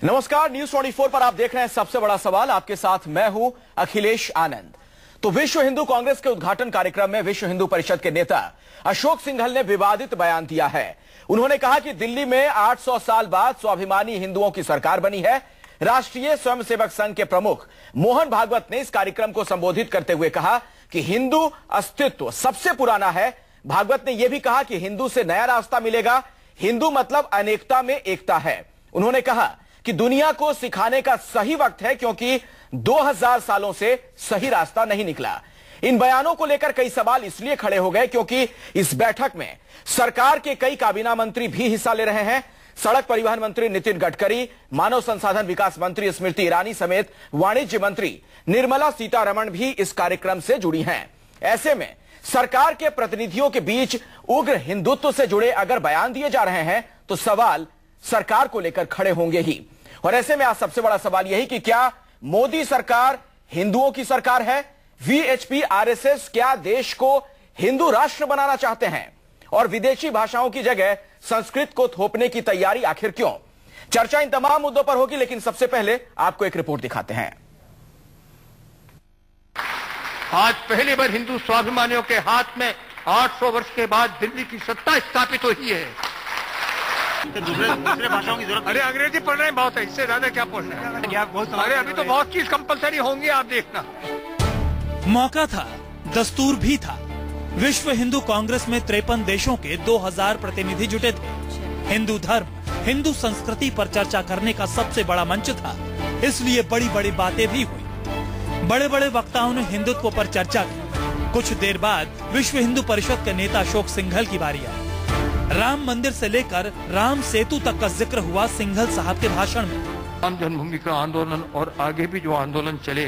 नमस्कार, न्यूज 24 पर आप देख रहे हैं सबसे बड़ा सवाल। आपके साथ मैं हूं अखिलेश आनंद। तो विश्व हिंदू कांग्रेस के उद्घाटन कार्यक्रम में विश्व हिंदू परिषद के नेता अशोक सिंघल ने विवादित बयान दिया है। उन्होंने कहा कि दिल्ली में 800 साल बाद स्वाभिमानी हिंदुओं की सरकार बनी है। राष्ट्रीय स्वयंसेवक संघ के प्रमुख मोहन भागवत ने इस कार्यक्रम को संबोधित करते हुए कहा कि हिंदू अस्तित्व सबसे पुराना है। भागवत ने यह भी कहा कि हिंदू से नया रास्ता मिलेगा। हिंदू मतलब अनेकता में एकता है। उन्होंने कहा कि दुनिया को सिखाने का सही वक्त है क्योंकि 2000 सालों से सही रास्ता नहीं निकला। इन बयानों को लेकर कई सवाल इसलिए खड़े हो गए क्योंकि इस बैठक में सरकार के कई काबीना मंत्री भी हिस्सा ले रहे हैं। सड़क परिवहन मंत्री नितिन गडकरी, मानव संसाधन विकास मंत्री स्मृति ईरानी समेत वाणिज्य मंत्री निर्मला सीतारमण भी इस कार्यक्रम से जुड़ी हैं। ऐसे में सरकार के प्रतिनिधियों के बीच उग्र हिंदुत्व से जुड़े अगर बयान दिए जा रहे हैं तो सवाल सरकार को लेकर खड़े होंगे ही। और ऐसे में आज सबसे बड़ा सवाल यही कि क्या मोदी सरकार हिंदुओं की सरकार है? वीएचपी आरएसएस क्या देश को हिंदू राष्ट्र बनाना चाहते हैं? और विदेशी भाषाओं की जगह संस्कृत को थोपने की तैयारी आखिर क्यों? चर्चा इन तमाम मुद्दों पर होगी, लेकिन सबसे पहले आपको एक रिपोर्ट दिखाते हैं। आज पहली बार हिंदू स्वाभिमानियों के हाथ में 800 वर्ष के बाद दिल्ली की सत्ता स्थापित हुई है। दूसरे भाषाओं की जरूरत। अरे अंग्रेजी पढ़ रहे हैं बहुत है, इससे ज्यादा क्या पढ़ रहे हैं? अरे अभी तो बहुत चीज कंपलसरी होंगी, आप देखना। मौका था, दस्तूर भी था। विश्व हिंदू कांग्रेस में 53 देशों के 2000 प्रतिनिधि जुटे थे। हिंदू धर्म, हिंदू संस्कृति पर चर्चा करने का सबसे बड़ा मंच था, इसलिए बड़ी बड़ी बातें भी हुई। बड़े बड़े वक्ताओं ने हिंदुत्व पर चर्चा की। कुछ देर बाद विश्व हिंदू परिषद के नेता अशोक सिंघल की बारी आई। राम मंदिर से लेकर राम सेतु तक का जिक्र हुआ सिंघल साहब के भाषण में। राम जन्मभूमि का आंदोलन और आगे भी जो आंदोलन चले,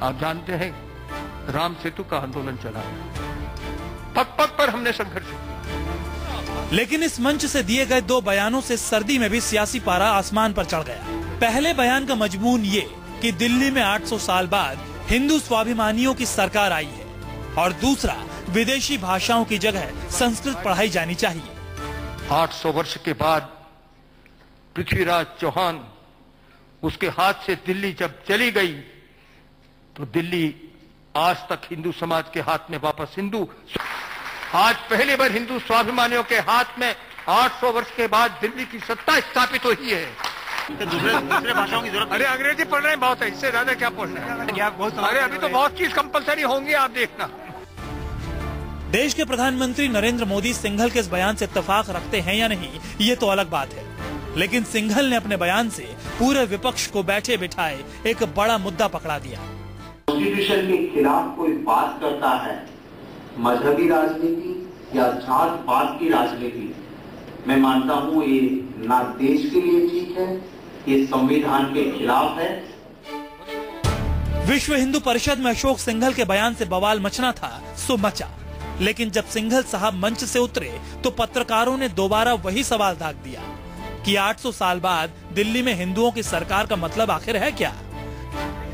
आप जानते हैं राम सेतु का आंदोलन चला, पग पग पर हमने संघर्ष किया। लेकिन इस मंच से दिए गए 2 बयानों से सर्दी में भी सियासी पारा आसमान पर चढ़ गया। पहले बयान का मजमून ये कि दिल्ली में 800 साल बाद हिंदू स्वाभिमानियों की सरकार आई है, और दूसरा विदेशी भाषाओं की जगह संस्कृत पढ़ाई जानी चाहिए। 800 वर्ष के बाद पृथ्वीराज चौहान उसके हाथ से दिल्ली जब चली गई तो दिल्ली आज तक हिंदू समाज के हाथ में वापस हिंदू। आज पहली बार हिंदू स्वाभिमानियों के हाथ में 800 वर्ष के बाद दिल्ली की सत्ता स्थापित हुई है। दूसरे भाषाओं की जरूरत। अरे अंग्रेजी पढ़ रहे हैं बहुत है, इससे ज्यादा क्या पढ़ रहे हैं? अरे अभी तो बहुत चीज कंपलसरी होंगी, आप देखना। देश के प्रधानमंत्री नरेंद्र मोदी सिंघल के इस बयान से इत्तेफाक रखते हैं या नहीं, ये तो अलग बात है। लेकिन सिंघल ने अपने बयान से पूरे विपक्ष को बैठे बिठाए एक बड़ा मुद्दा पकड़ा दिया। कॉन्स्टिट्यूशन के खिलाफ कोई बात करता है, मजहबी राजनीति या जात-पात की राजनीति, मैं मानता हूँ ये ना देश के लिए ठीक है, ये संविधान के खिलाफ है। विश्व हिंदू परिषद में अशोक सिंघल के बयान से बवाल मचना था सो मचा। लेकिन जब सिंघल साहब मंच से उतरे तो पत्रकारों ने दोबारा वही सवाल दाग दिया कि 800 साल बाद दिल्ली में हिंदुओं की सरकार का मतलब आखिर है क्या?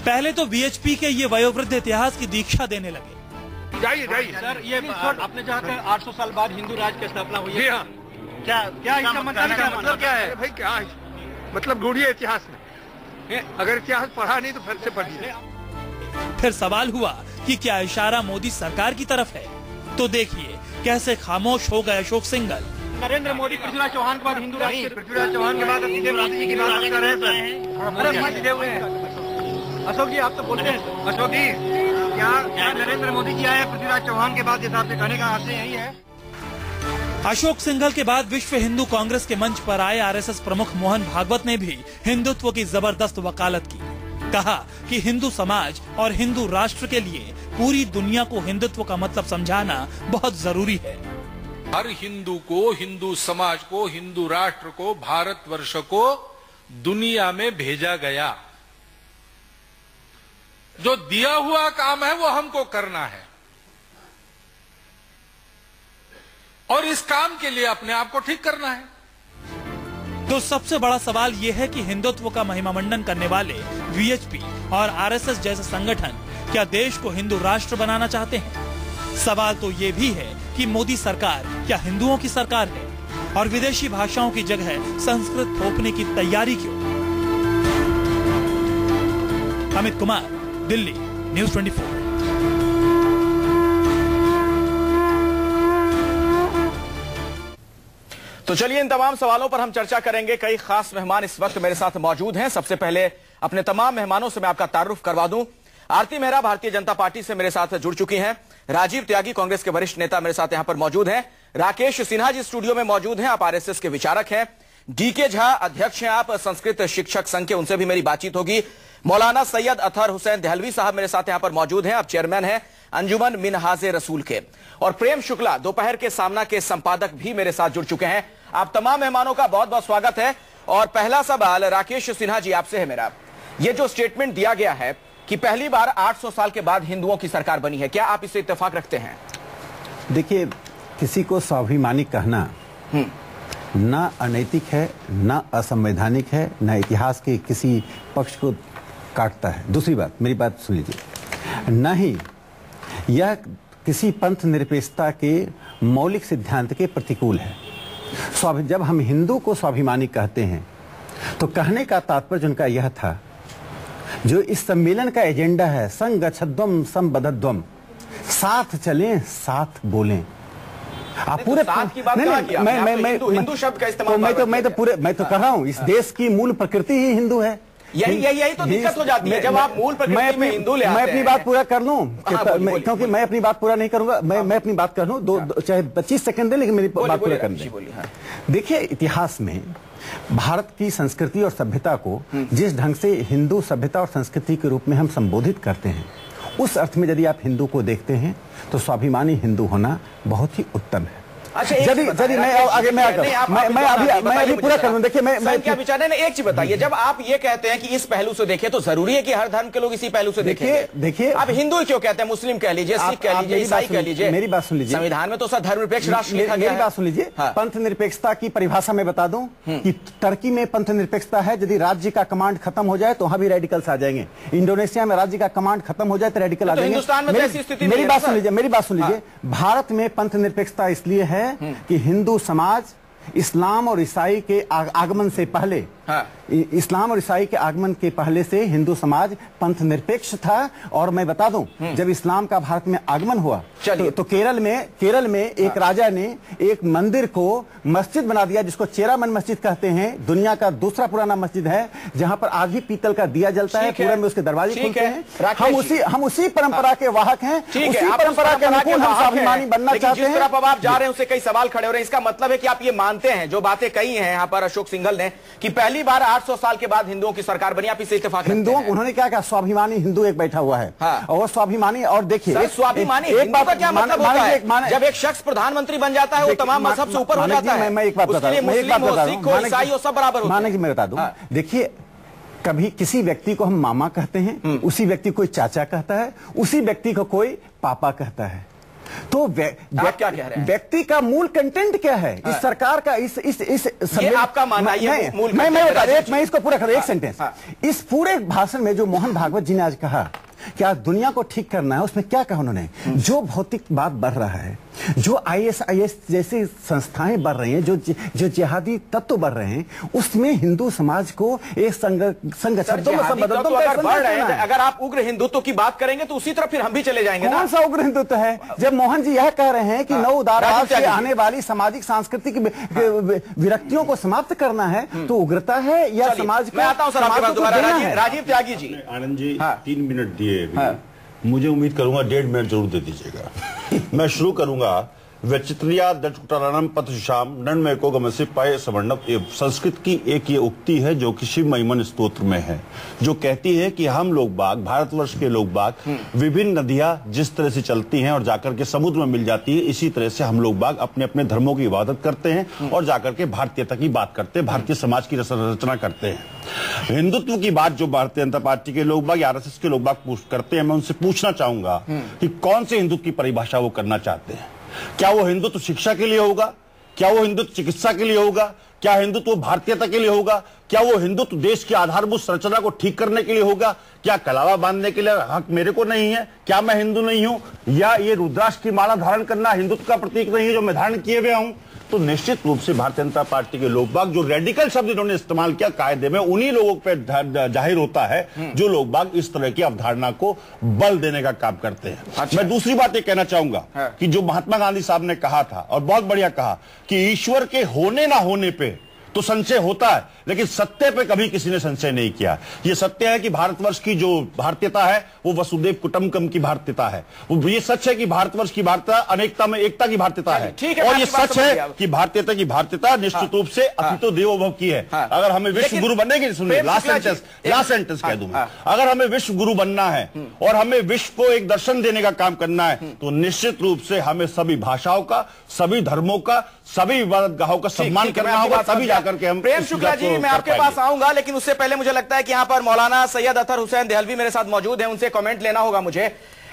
पहले तो वीएचपी के ये वयोवृद्ध इतिहास की दीक्षा देने लगे। जाइए सर, ये आपने जहाँ कहा 800 साल बाद हिंदू राज की स्थापना हुई है, क्या इसका मतलब क्या है? भाई क्या मतलब ढूंढिए इतिहास में, अगर इतिहास पढ़ा नहीं तो फिर से पढ़िए। फिर सवाल हुआ कि क्या इशारा मोदी सरकार की तरफ है? तो देखिए कैसे खामोश हो गए अशोक सिंघल। नरेंद्र मोदी पृथ्वीराज चौहान के बाद हिंदू राष्ट्र, पृथ्वीराज चौहान के बाद अशोक जी आप तो बोलते हैं। अशोक जी क्या नरेंद्र मोदी जी आए पृथ्वीराज चौहान के बाद, हिसाब से कहने का आशय यही है। अशोक सिंघल के बाद विश्व हिंदू कांग्रेस के मंच पर आए आरएसएस प्रमुख मोहन भागवत ने भी हिंदुत्व की जबरदस्त वकालत की। कहा कि हिंदू समाज और हिंदू राष्ट्र के लिए पूरी दुनिया को हिंदुत्व का मतलब समझाना बहुत जरूरी है। हर हिंदू को, हिंदू समाज को, हिंदू राष्ट्र को, भारतवर्ष को दुनिया में भेजा गया। जो दिया हुआ काम है वो हमको करना है, और इस काम के लिए अपने आप को ठीक करना है। तो सबसे बड़ा सवाल यह है कि हिंदुत्व का महिमामंडन करने वाले वीएचपी और आरएसएस जैसे संगठन क्या देश को हिंदू राष्ट्र बनाना चाहते हैं? सवाल तो ये भी है कि मोदी सरकार क्या हिंदुओं की सरकार है? और विदेशी भाषाओं की जगह संस्कृत थोपने की तैयारी क्यों? अमित कुमार, दिल्ली, न्यूज़ 24। तो चलिए इन तमाम सवालों पर हम चर्चा करेंगे। कई खास मेहमान इस वक्त मेरे साथ मौजूद हैं। सबसे पहले अपने तमाम मेहमानों से मैं आपका तारुफ करवा दूं। आरती मेहरा भारतीय जनता पार्टी से मेरे साथ जुड़ चुकी हैं। राजीव त्यागी कांग्रेस के वरिष्ठ नेता मेरे साथ यहां पर मौजूद हैं। राकेश सिन्हा जी स्टूडियो में मौजूद हैं, आप आरएसएस के विचारक हैं। डीके झा अध्यक्ष हैं आप संस्कृत शिक्षक संघ के, उनसे भी मेरी बातचीत होगी। मौलाना सैयद अतहर हुसैन दहलवी साहब मेरे साथ यहां पर मौजूद हैं, आप चेयरमैन हैं अंजुमन मिनहाजे रसूल के। और प्रेम शुक्ला दोपहर के सामना के संपादक भी मेरे साथ जुड़ चुके हैं। आप तमाम मेहमानों का बहुत बहुत स्वागत है। और पहला सवाल राकेश सिन्हा जी आपसे है मेरा। ये जो स्टेटमेंट दिया गया है कि पहली बार 800 साल के बाद हिंदुओं की सरकार बनी है, क्या आप इससे इत्तेफाक रखते हैं? देखिए, किसी को स्वाभिमानी कहना ना अनैतिक है, ना असंवैधानिक है, ना इतिहास के किसी पक्ष को काटता है। दूसरी बात, मेरी बात सुन लीजिए, न ही यह किसी पंथ निरपेक्षता के मौलिक सिद्धांत के प्रतिकूल है। जब हम हिंदू को स्वाभिमानी कहते हैं तो कहने का तात्पर्य उनका यह था, जो इस सम्मेलन का एजेंडा है, संगच्छध्वम संबद्धध्वम, साथ चलें साथ बोलें। आप पूरे साथ की बात कहाँ किया? मैं हिंदू शब्द का इस्तेमाल मैं तो कह रहा हूँ, इस देश की मूल प्रकृति ही हिंदू है। यही तो दिक्कत हो जाती है जब आप मूल प्रकृति में हिंदू ले आते हैं। मैं अपनी बात पूरा कर लूं, क्योंकि मैं अपनी बात पूरा नहीं करूंगा। मैं अपनी बात कर लूं, चाहे 25 सेकंड दे, लेकिन मेरी बात पूरा कर दें। देखिए, इतिहास में भारत की संस्कृति और सभ्यता को जिस ढंग से हिंदू सभ्यता और संस्कृति के रूप में हम संबोधित करते हैं, उस अर्थ में यदि आप हिंदू को देखते हैं तो स्वाभिमानी हिंदू होना बहुत ही उत्तम है। अच्छा, यदि मैं अभी पूरा कर दूं। देखिए, मैं क्या विचार है? एक चीज बताइए, जब आप ये कहते हैं कि इस पहलू से देखें तो जरूरी है कि हर धर्म के लोग इसी पहलू से देखें। देखिए, आप हिंदू क्यों कहते हैं? मुस्लिम कह लीजिए, सिख कह लीजिए, ईसाई कह लीजिए। मेरी बात सुन लीजिए, संविधान में तो सब धर्मनिरपेक्ष राष्ट्र लिखा गया है। मेरी बात सुन लीजिए, पंथ निरपेक्षता की परिभाषा में बता दूं कि टर्की में पंथ निरपेक्षता है, यदि राज्य का कमांड खत्म हो जाए तो वहां भी रेडिकल्स आ जाएंगे। इंडोनेशिया में राज्य का कमांड खत्म हो जाए तो रेडिकल आ जाएंगे। हिंदुस्तान में ऐसी स्थिति मेरी बात सुन लीजिए, भारत में पंथ निरपेक्षता इसलिए है कि हिंदू समाज इस्लाम और ईसाई के आगमन से पहले, इस्लाम और ईसाई के आगमन के पहले से हिंदू समाज पंथ निरपेक्ष था। और मैं बता दूं, जब इस्लाम का भारत में आगमन हुआ तो केरल में एक राजा ने एक मंदिर को मस्जिद बना दिया, जिसको चेरामन मस्जिद कहते हैं। दुनिया का दूसरा पुराना मस्जिद है, जहां पर आज भी पीतल का दिया जलता है, पूरे में उसके दरवाजे खुलते हैं। हम उसी परंपरा के वाहक हैं, उसी परंपरा के अनुकूल हम स्वाभिमानी बनना चाहते हैं। जिस तरफ अब आप जा रहे हैं उससे कई सवाल खड़े हो रहे हैं। इसका मतलब है कि आप ये मानते हैं, जो बातें कही हैं यहाँ पर अशोक सिंघल ने, कि पहली बार 800 साल के बाद हिंदुओं की सरकार बनी, आप इससे इत्तेफाक रखते हैं? उन्होंने क्या कहा? स्वाभिमानी हिंदू एक बैठा हुआ है। और स्वाभिमानी, और देखिए, स्वाभिमानी एक बात का क्या मतलब होता है? जब एक शख्स प्रधानमंत्री बन जाता है वो तमाम मजहब से ऊपर हो जाता है। मैं एक बात बता रहा हूं, ईसाई सब बराबर होते हैं। माने कि मैं बता दूं, देखिए, कभी किसी व्यक्ति को हम मामा कहते हैं, उसी व्यक्ति को कोई चाचा कहता है, उसी व्यक्ति को कोई पापा कहता है। तो क्या कह रहे हैं? व्यक्ति का मूल कंटेंट क्या है? इस सरकार का ये आपका मानना है? मैं इसको पूरा कर, एक सेंटेंस। इस पूरे भाषण में जो मोहन भागवत जी ने आज कहा क्या दुनिया को ठीक करना है, उसमें क्या कहा उन्होंने? जो भौतिक बात बढ़ रहा है, जो ISIS जैसी संस्थाएं बढ़ रही हैं, जो जिहादी तत्व बढ़ रहे हैं, उसमें हिंदू समाज को एक अगर आप उग्र हिंदुत्व की बात करेंगे तो उसी तरफ फिर हम भी चले जाएंगे। कौन सा उग्र हिंदुत्व है? जब मोहन जी यह कह रहे हैं कि नव उदारवाद से आने वाली सामाजिक सांस्कृतिक विरक्तियों को समाप्त करना है, तो उग्रता है या समाज में? आता हूं सर आपके पास दोबारा। राजीव त्यागी जी, आनंद जी 3 मिनट दिए, मुझे उम्मीद करूंगा 1.5 मिनट जरूर दे दीजिएगा। मैं शुरू करूंगा। व्यचित्रिया दक्षुटारानम पथशाम नन्मय को गमसे पाए समर्णव। संस्कृत की एक ये उक्ति है जो कि शिव महिमन स्तोत्र में है, जो कहती है कि हम लोग बाग, भारतवर्ष के लोग बाग, विभिन्न नदियां जिस तरह से चलती हैं और जाकर के समुद्र में मिल जाती है, इसी तरह से हम लोग बाग अपने अपने धर्मों की इबादत करते हैं और जाकर के भारतीयता की बात करते हैं, भारतीय समाज की रचना करते हैं। हिंदुत्व की बात जो भारतीय जनता पार्टी के लोग बाग या RSS के लोग बाग करते हैं, मैं उनसे पूछना चाहूंगा कि कौन से हिंदुत्व की परिभाषा वो करना चाहते हैं? क्या वो हिंदुत्व शिक्षा के लिए होगा? क्या वो हिंदुत्व चिकित्सा के लिए होगा? क्या हिंदुत्व भारतीयता के लिए होगा? क्या वो हिंदुत्व देश की आधारभूत संरचना को ठीक करने के लिए होगा? क्या कलावा बांधने के लिए हक मेरे को नहीं है? क्या मैं हिंदू नहीं हूं? या ये रुद्राक्ष की माला धारण करना हिंदुत्व का प्रतीक नहीं है जो मैं धारण किए हुए हूं? तो निश्चित रूप से भारतीय जनता पार्टी के लोग बाग, जो रेडिकल शब्द इन्होंने इस्तेमाल किया कायदे में, उन्हीं लोगों पे जाहिर होता है जो लोग बाग इस तरह की अवधारणा को बल देने का काम करते हैं। अच्छा। मैं दूसरी बात ये कहना चाहूंगा कि जो महात्मा गांधी साहब ने कहा था, और बहुत बढ़िया कहा, कि ईश्वर के होने ना होने पे तो संशय होता है, लेकिन सत्य पे कभी किसी ने संशय नहीं किया। ये सत्य है कि भारतवर्ष की जो भारतीयता है वो वसुदेव कुटुंबकम की भारतीयता है। वो ये सच है कि भारतवर्ष की भारतीयता अनेकता में एकता की भारतीयता है। और ये सच है कि भारतीयता की भारतीयता निश्चित रूप से अतिथो देवो भव की है। अगर हमें विश्व गुरु बनने की, सुनिए लास्ट सेंटेंस कह दूं मैं, अगर हमें विश्व गुरु बनना है और हमें विश्व को एक दर्शन देने का काम करना है, तो निश्चित रूप से हमें सभी भाषाओं का, सभी धर्मों का, सभी इबादतगाहों का सम्मान करना होगा, तभी जाकर के हम। प्रेम शुक्ला जी, मैं आपके पास आऊंगा, लेकिन उससे पहले मुझे लगता है कि यहां पर मौलाना सैयद अतहर हुसैन देहलवी मेरे साथ मौजूद हैं, उनसे कमेंट लेना होगा मुझे।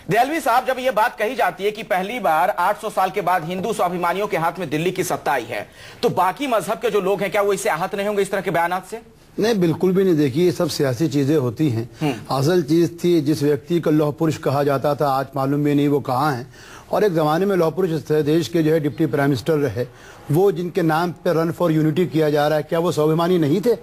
देहलवी साहब, जब यह बात कही जाती है कि पहली बार 800 साल के बाद हिंदू स्वाभिमानियों के हाथ में दिल्ली की सत्ता आई है, तो बाकी मजहब के जो लोग हैं, क्या वो इससे आहत नहीं होंगे, इस तरह के बयानात से? नहीं, बिल्कुल भी नहीं। देखिए, ये सब सियासी चीजें होती हैं। असल चीज थी, जिस व्यक्ति को लौह पुरुष कहा जाता था, आज मालूम भी नहीं वो कहाँ है। और एक जमाने में लौह पुरुष देश के जो है डिप्टी प्राइम मिनिस्टर रहे, वो जिनके नाम पे रन फॉर यूनिटी किया जा रहा है, क्या वो स्वाभिमानी नहीं थे?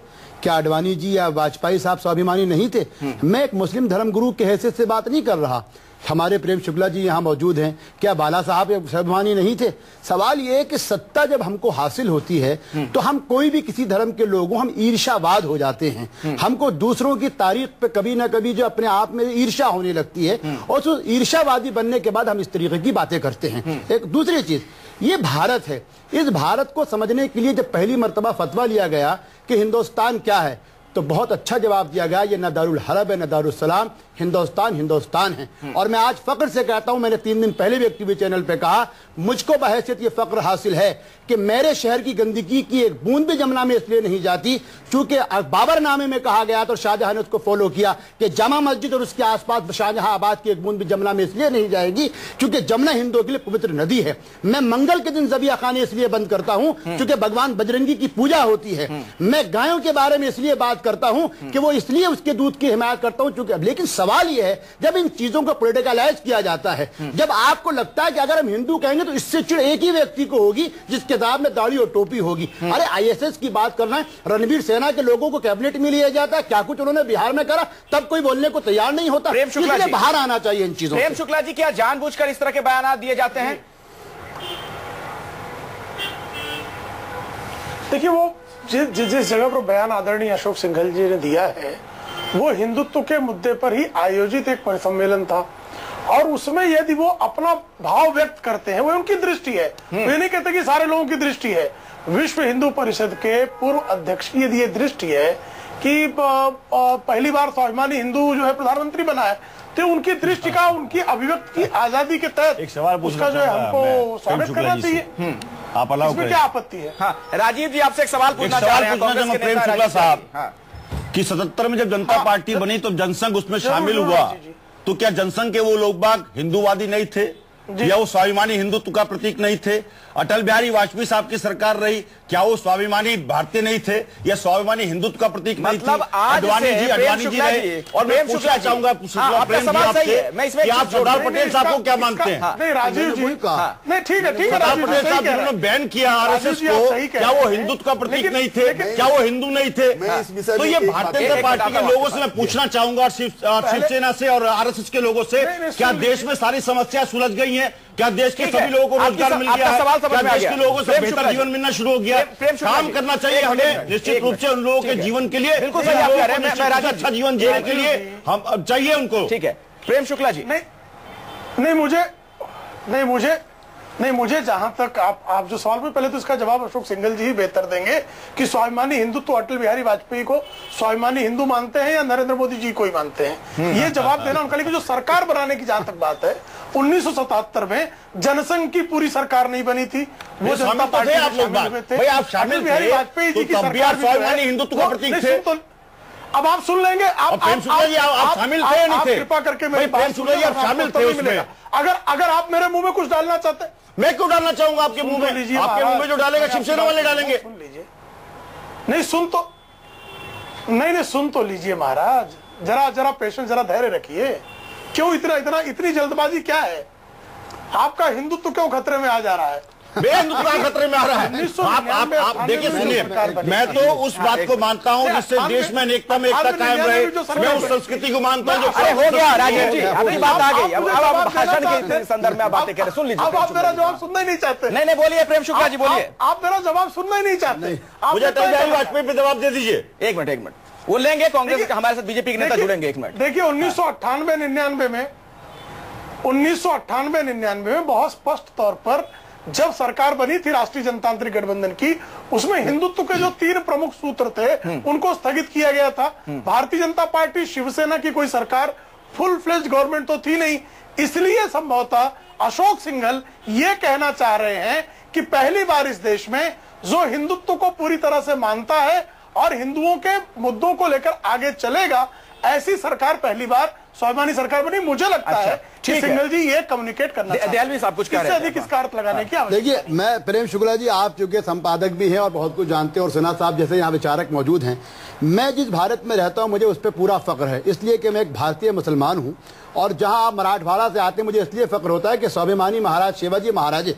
क्या आडवाणी जी या वाजपेयी साहब स्वाभिमानी नहीं थे? मैं एक मुस्लिम धर्म गुरु के हैसियत से बात नहीं कर रहा। हमारे प्रेम शुक्ला जी यहाँ मौजूद हैं, क्या बाला साहब स्वाभिमानी नहीं थे? सवाल ये है कि सत्ता जब हमको हासिल होती है तो हम कोई भी किसी धर्म के लोगों, हम ईर्ष्यावाद हो जाते हैं। हमको दूसरों की तारीफ पे कभी ना कभी जो अपने आप में ईर्ष्या होने लगती है, और उस ईर्ष्यावादी बनने के बाद हम इस तरीके की बातें करते हैं। एक दूसरी चीज, ये भारत है। इस भारत को समझने के लिए जब पहली मर्तबा फतवा लिया गया कि हिंदुस्तान क्या है, तो बहुत अच्छा जवाब दिया गया, ये न दारुल हरब है न दारुल सलाम, हिंदुस्तान हिंदुस्तान है। और मैं आज फक्र से कहता हूं, मैंने 3 दिन पहले भी एक टीवी चैनल पे कहा, मुझको बहैसियत ये फक्र हासिल है कि मेरे शहर की गंदगी की एक बूंद भी जमुना में इसलिए नहीं जाती क्योंकि बाबरनामे में कहा गया तो शाहजहां ने उसको फॉलो किया कि जामा मस्जिद और उसके आसपास शाहजहां की एक बूंद भी जमुना में इसलिए नहीं जाएगी क्योंकि जमुना हिंदुओं के लिए पवित्र नदी है। मैं मंगल के दिन ज़बिया खाने इसलिए बंद करता हूं क्योंकि भगवान बजरंगी की पूजा होती है। मैं गायों के बारे में इसलिए बात करता हूं कि वो इसलिए उसके दूध की हिमायत करता हूं क्योंकि, लेकिन सवाल यह है जब इन चीजों को पॉलिटिकलाइज किया जाता है, जब आपको लगता है कि अगर हम हिंदू कहेंगे तो इससे चिड़ एक ही व्यक्ति को होगी जिसके दाब में दाढ़ी और टोपी होगी। अरे आईएसएस की बात करना है, रणवीर सेना के लोगों को कैबिनेट में लिया जाता है, क्या कुछ उन्होंने बिहार में करा, तब कोई बोलने को तैयार नहीं होता। इसलिए बाहर आना चाहिए इन चीजों। प्रेम शुक्ला जी, क्या जानबूझकर इस तरह के बयान दिए जाते हैं? देखिए, वो जिस जगह पर बयान आदरणीय अशोक सिंघल जी ने दिया है वो हिंदुत्व के मुद्दे पर ही आयोजित एक परिसम्मेलन था, और उसमें यदि वो अपना भाव व्यक्त करते हैं, वो उनकी दृष्टि है, वो नहीं कहते कि सारे लोगों की दृष्टि है। विश्व हिंदू परिषद के पूर्व अध्यक्ष की यदि ये दृष्टि है कि पहली बार स्वाभिमानी हिंदू जो है प्रधानमंत्री बना है, तो उनकी दृष्टि का, उनकी अभिव्यक्ति की आजादी के तहत एक सवाल उसका जो है हमको स्वागत करना चाहिए। आप अलाउ इसमें क्या आपत्ति है? हाँ, राजीव जी आपसे एक सवाल पूछना चाह रहे हैं प्रेम शुक्ला साहब कि 77 में जब जनता पार्टी बनी तो जनसंघ उसमें शामिल हुआ, तो क्या जनसंघ के वो लोग बाग हिंदूवादी नहीं थे या वो स्वाभिमानी हिंदुत्व का प्रतीक नहीं थे? अटल बिहारी वाजपेयी साहब की सरकार रही, क्या वो स्वाभिमानी भारतीय नहीं थे या स्वाभिमानी हिंदुत्व का प्रतीक नहीं थे? अडवाणी जी रहे। और मैं पूछना चाहूंगा कि आप सरदार पटेल साहब को क्या मानते हैं? नहीं, राजीव जी, नहीं, ठीक है, सरदार पटेल साहब जिन्होंने बैन किया आरएसएस को, क्या वो हिंदुत्व का प्रतीक नहीं थे? क्या वो हिंदू नहीं थे? तो ये भारतीय जनता पार्टी के लोगों से मैं पूछना चाहूंगा, शिवसेना से और आरएसएस के लोगों से, क्या देश में सारी समस्या सुलझ गई है? क्या देश के सभी लोगों को रोजगार मिल गया है? क्या देश के लोगों से बेहतर जीवन मिलना शुरू हो गया? काम करना चाहिए हमें निश्चित रूप से उन लोगों के जीवन के लिए, बिल्कुल सही आप कह रहे हैं, अच्छा जीवन जीने के लिए हम चाहिए उनको। ठीक है प्रेम शुक्ला जी। नहीं, मुझे जहां तक आप जो सवाल में, पहले तो इसका जवाब अशोक सिंघल जी ही बेहतर देंगे कि स्वाभिमानी हिंदू तो अटल बिहारी वाजपेयी को स्वाभिमानी हिंदू मानते हैं या नरेंद्र मोदी जी को ही मानते हैं, ये जवाब देना उनका। लेकिन जो सरकार बनाने की जहां तक बात है, 1977 में जनसंघ की पूरी सरकार नहीं बनी थी, वो जनता पार्टी आप लोग भाई आप शामिल थे, वाजपेयी जी की सरकार स्वाभिमानी हिंदुत्व का प्रतीक थे। अब आप सुन लेंगे, आप शामिल थे नहीं थे? कृपा करके मेरी बात सुनिए, आप शामिल थे उसमें। अगर आप मेरे मुंह में कुछ डालना चाहते हैं, मैं क्यों डालना चाहूंगा आपके मुंह में? आपके मुंह में जो डालेगा शिवसेना वाले डालेंगे। सुन लीजिए, नहीं सुन तो लीजिए महाराज, जरा पेशेंस, जरा धैर्य रखिए। क्यों इतनी जल्दबाजी क्या है? आपका हिंदुत्व क्यों खतरे में आ जा रहा है? बेहिंदुत्व खतरे में आ रहा है। आप देखिए, सुनिए, मैं तो उस बात को मानता हूँ जिससे देश में अनेकता में एकता कायम रहे। मैं उस संस्कृति को मानता हूँ जो हो गया। राजेश जी, आपकी बात आ गई। अब आप भाषण के संदर्भ में बातें करें, सुन लीजिए। अब आप मेरा जवाब सुनना ही नहीं चाहते। नहीं, बोलिए प्रेम शुक्ला जी, बोलिए। आप मेरा जवाब सुनना ही नहीं चाहते। मुझे अटल बिहारी वाजपेयी पे जवाब दे दीजिए। एक मिनट, वो लेंगे कांग्रेस का, हमारे साथ बीजेपी के नेता जुड़ेंगे। एक मिनट देखिए, 1998-99 में बहुत स्पष्ट तौर पर जब सरकार बनी थी राष्ट्रीय जनतांत्रिक गठबंधन की, उसमें हिंदुत्व के जो 3 प्रमुख सूत्र थे उनको स्थगित किया गया था। भारतीय जनता पार्टी, शिवसेना की कोई सरकार, फुल फ्लेज गवर्नमेंट तो थी नहीं, इसलिए संभवतः अशोक सिंघल ये कहना चाह रहे हैं कि पहली बार इस देश में जो हिंदुत्व को पूरी तरह से मानता है और हिंदुओं के मुद्दों को लेकर आगे चलेगा, ऐसी सरकार पहली बार स्वाभिमानी सरकार बनी। मुझे लगता है कि सिंघल जी ये कम्युनिकेट करना चाहते हैं। साहब कुछ कह रहे हैं, इससे अधिक इसका अर्थ लगाने की आवश्यकता। देखिए, मैं प्रेम शुक्ला जी, आप चूंकि संपादक भी हैं और बहुत कुछ जानते हैं, और सिन्हा साहब जैसे यहाँ विचारक मौजूद हैं। मैं जिस भारत में रहता हूँ मुझे उस पर पूरा फक्र है, इसलिए कि मैं एक भारतीय मुसलमान हूँ। और जहाँ आप मराठवाड़ा से आते हैं, मुझे इसलिए फक्र होता है कि स्वाभिमानी महाराज शिवाजी महाराज,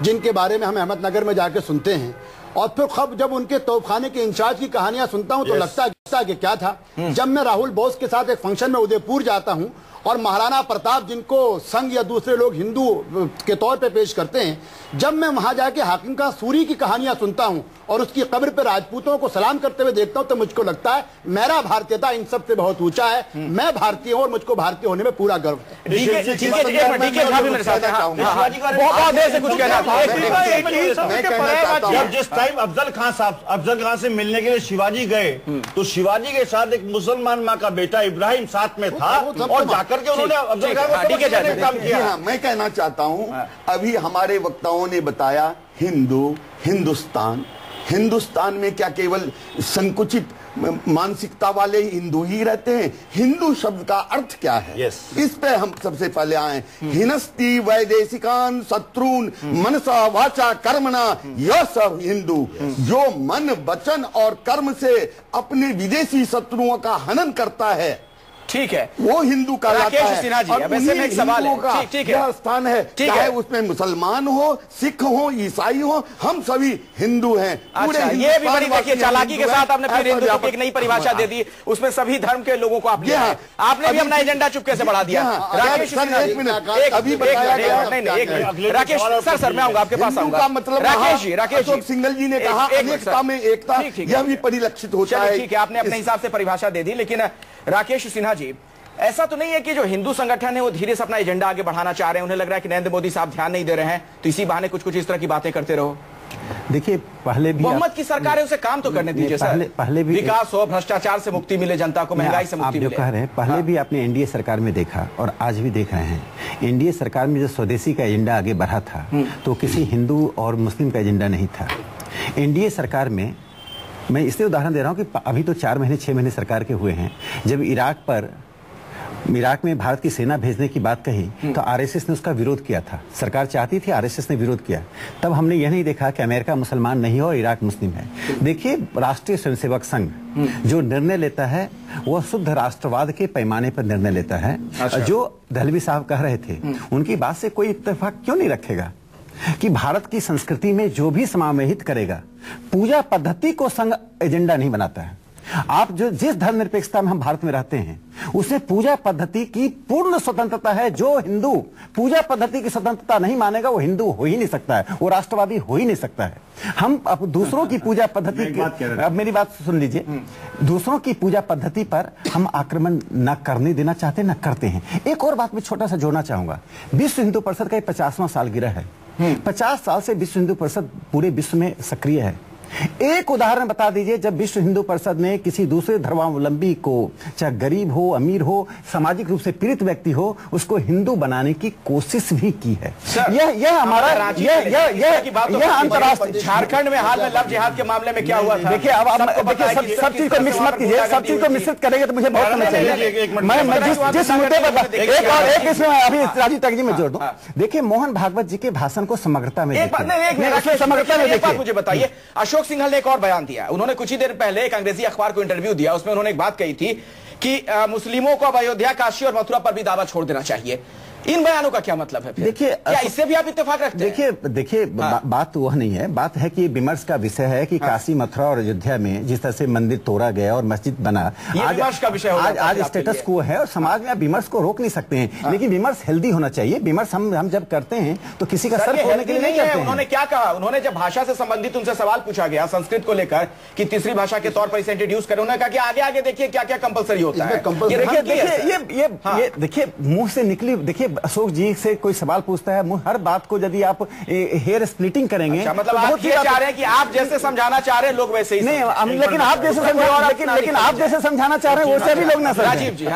जिनके बारे में हम अहमदनगर में जाके सुनते हैं, और फिर खब जब उनके तोपखाने के इंचार्ज की कहानियां सुनता हूं तो लगता है कि क्या था। जब मैं राहुल बोस के साथ एक फंक्शन में उदयपुर जाता हूं और महाराणा प्रताप, जिनको संघ या दूसरे लोग हिंदू के तौर पे पेश करते हैं, जब मैं वहां जाके हाकिम खां सूरी की कहानियां सुनता हूं और उसकी कब्र पे राजपूतों को सलाम करते हुए देखता हूं, तो मुझको लगता है मेरा भारतीयता इन सब से बहुत ऊंचा है। मैं भारतीय हूं और मुझको भारतीय होने में पूरा गर्व है। जब जिस टाइम अफजल खां से मिलने के लिए शिवाजी गए, तो शिवाजी के साथ एक मुसलमान माँ का बेटा इब्राहिम साथ में था, और जाकर के उन्होंने अफजल खां को काम किया। मैं कहना चाहता हूँ, अभी हमारे वक्ताओं ने बताया हिंदुस्तान में क्या केवल संकुचित मानसिकता वाले हिंदू ही रहते हैं? हिंदू शब्द का अर्थ क्या है? इस पे हम सबसे पहले आए। हिनस्ति वैदेशिकान शत्रुन मनसा वाचा कर्मणा, यह सब हिंदू जो मन वचन और कर्म से अपने विदेशी शत्रुओं का हनन करता है, ठीक है, वो हिंदू कहलाता है। और वैसे में एक सवाल है, ठीक है, यह स्थान है, चाहे उसमें मुसलमान हो, सिख हो, ईसाई हो, हम सभी हिंदू हैं। अच्छा, ये भी बड़ी देखिए चालाकी के साथ आपने फिर हिंदू की एक नई परिभाषा दे दी, उसमें सभी धर्म के लोगों को आप लिया है। आपने भी अपना एजेंडा चुपके से बढ़ा दिया। राकेश राकेश सर मैं आऊंगा आपके पास, आऊंगा। मतलब राकेश सिंघल जी ने कहा अनेकता में एकता, यह भी परिलक्षित होता है। ठीक है, आपने अपने हिसाब से परिभाषा दे दी, लेकिन राकेश सिन्हा जी, ऐसा तो नहीं है कि जो हिंदू संगठन है वो धीरे से अपना एजेंडा आगे बढ़ाना चाह रहे हैं? उन्हें लग रहा है कि नरेंद्र मोदी साहब ध्यान नहीं दे रहे हैं, तो इसी बहाने कुछ इस तरह की बातें करते रहो। देखिए, पहले भी मोहम्मद की सरकार है, उसे काम तो करने दीजिए सर। पहले भी विकास हो, भ्रष्टाचार से मुक्ति मिले जनता को, महंगाई से मुक्ति मिले। आप जो कह रहे हैं, पहले भी आपने एनडीए सरकार में देखा और आज भी देख रहे हैं। एनडीए सरकार में जो स्वदेशी का एजेंडा आगे बढ़ा था, तो किसी हिंदू और मुस्लिम का एजेंडा नहीं था। एनडीए सरकार में मैं इसलिए उदाहरण दे रहा हूं कि अभी तो 4 महीने 6 महीने सरकार के हुए हैं। जब इराक में भारत की सेना भेजने की बात कही, तो आरएसएस ने उसका विरोध किया था। सरकार चाहती थी, आरएसएस ने विरोध किया। तब हमने यह नहीं देखा कि अमेरिका मुसलमान नहीं हो और इराक मुस्लिम है। देखिए, राष्ट्रीय स्वयंसेवक संघ जो निर्णय लेता है वह शुद्ध राष्ट्रवाद के पैमाने पर निर्णय लेता है। अच्छा। जो दहलवी साहब कह रहे थे, उनकी बात से कोई इत्तेफाक क्यों नहीं रखेगा कि भारत की संस्कृति में जो भी समावेशित करेगा, पूजा पद्धति को संघ एजेंडा नहीं बनाता है। आप जो जिस धर्मनिरपेक्षता में हम भारत में रहते हैं, उसमें पूजा पद्धति की पूर्ण स्वतंत्रता है। जो हिंदू पूजा पद्धति की स्वतंत्रता नहीं मानेगा, वो हिंदू हो ही नहीं सकता है, वो राष्ट्रवादी हो ही नहीं सकता है। हम अब दूसरों की पूजा पद्धति, अब मेरी बात सुन लीजिए, दूसरों की पूजा पद्धति पर हम आक्रमण न करने देना चाहते, न करते हैं। एक और बात मैं छोटा सा जोड़ना चाहूंगा। विश्व हिंदू परिषद का 50वां सालगिरह है। 50 साल से विश्व हिंदू परिषद पूरे विश्व में सक्रिय है। एक उदाहरण बता दीजिए जब विश्व हिंदू परिषद ने किसी दूसरे धर्मावलंबी को, चाहे गरीब हो, अमीर हो, सामाजिक रूप से पीड़ित व्यक्ति हो, उसको हिंदू बनाने की कोशिश भी की है। यह हमारा यह अंतर्राष्ट्रीय। झारखंड में हाल में लव जिहाद के मामले में क्या हुआ था? देखिए, अब सब चीज को मिक्स मत कीजिए। सब चीज को मिश्रित करेंगे तो मुझे बहुत समय चाहिए। मैं जिस मुद्दे पर एक इसमें अभी राजीव तगजी में जोड़ दूं। देखिए, मोहन भागवत जी के भाषण को समग्रता में देखिए। मुझे बताइए, अशोक सिंघल ने एक और बयान दिया। उन्होंने कुछ ही देर पहले एक अंग्रेजी अखबार को इंटरव्यू दिया, उसमें उन्होंने एक बात कही थी कि मुस्लिमों को अब अयोध्या, काशी और मथुरा पर भी दावा छोड़ देना चाहिए। इन बयानों का क्या मतलब है? देखिए, क्या इससे भी आप इत्तेफाक रखते हैं? देखिए बात तो वह नहीं है। बात है कि विमर्श का विषय है कि काशी, मथुरा और अयोध्या में जिस तरह से मंदिर तोड़ा गया और मस्जिद बना, आज स्टेटस को है और समाज में आप विमर्श को रोक नहीं सकते हैं। लेकिन विमर्श हेल्दी होना चाहिए। विमर्श हम जब करते हैं तो किसी का सर फोड़ने के लिए नहीं करते हैं। उन्होंने क्या कहा? उन्होंने जब भाषा से संबंधित उनसे सवाल पूछा गया संस्कृत को लेकर कि तीसरी भाषा के तौर पर इसे इंट्रोड्यूस करें, उन्होंने कहा कि आगे आगे देखिए क्या क्या कंपलसरी होता है। देखिए मुंह से निकली, देखिए अशोक जी से कोई सवाल पूछता है, हर बात को यदि आप हेयर स्प्लिटिंग करेंगे, मतलब आप ये चाह रहे हैं कि आप जैसे समझाना चाह रहे हैं लोग वैसे ही नहीं, लेकिन आप जैसे समझाना चाह रहे हैं वैसे भी लोग ना समझें। राजीव जी,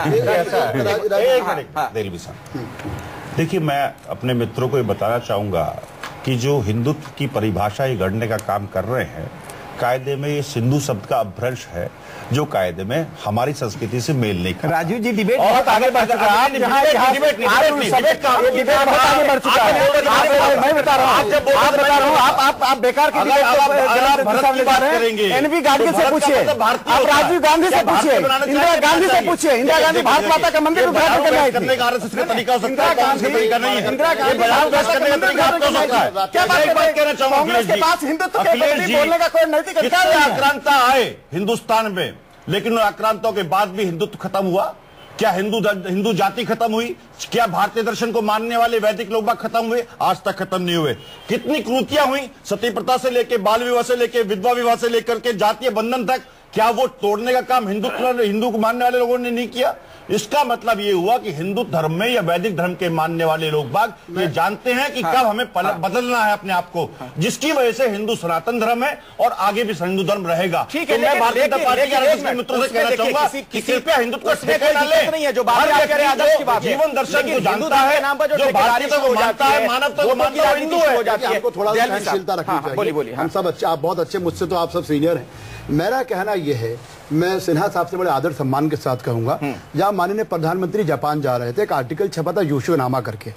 देखिए, मैं अपने मित्रों को ये बताना चाहूंगा कि जो हिंदुत्व की परिभाषा ये गढ़ने का काम कर रहे हैं, कायदे में ये सिंधु शब्द का अपभ्रंश है जो कायदे में हमारी संस्कृति से मेल नहीं खाता। राजीव जी, डिबेट बहुत आगे बढ़ चुका है। मैं बता रहा हूँ, आप बेकार की एनवी गांधी से पूछिए, आप राजीव गांधी से पूछिए, इंदिरा गांधी से पूछिए। इंदिरा गांधी भारत माता का मंदिर उद्घाटन करने आई थी। इंदिरा गांधी के पास हिंदुत्व बोलने का कोई नैतिक अधिकार नहीं है। आक्रांता आए हिंदुस्तान में, लेकिन उन आक्रांताओं के बाद भी हिंदुत्व खत्म हुआ क्या? हिंदू जाति खत्म हुई क्या? भारतीय दर्शन को मानने वाले वैदिक लोग बाग खत्म हुए? आज तक खत्म नहीं हुए। कितनी क्रूतियां हुई, सती प्रथा से लेके, बाल विवाह से लेके, विधवा विवाह से लेकर के जातीय बंधन तक, क्या वो तोड़ने का काम हिंदू को मानने वाले लोगों ने नहीं किया? इसका मतलब ये हुआ कि हिंदू धर्म में या वैदिक धर्म के मानने वाले लोग बाग ये जानते हैं कि कब हमें बदलना है अपने आप को, जिसकी वजह से हिंदू सनातन धर्म है और आगे भी हिंदू धर्म रहेगा। ठीक है, मैं भारतीय जनता पार्टी के मित्रों से कहना चाहूंगा कि कृपया हिंदुत्व को नहीं है जो बात जीवन दर्शन को जानता है, जो भारतीयता को जानता है, मानवता को मानता है, हिंदू है। आपको थोड़ा सहनशीलता रखनी चाहिए। हम सब अच्छे, आप बहुत अच्छे, मुझसे तो आप सब सीनियर हैं। मेरा कहना यह है, मैं सिन्हा साहब से बड़े आदर सम्मान के साथ कहूंगा, जहां माननीय प्रधानमंत्री जापान जा रहे थे, एक आर्टिकल छपा था योशिनामा करके,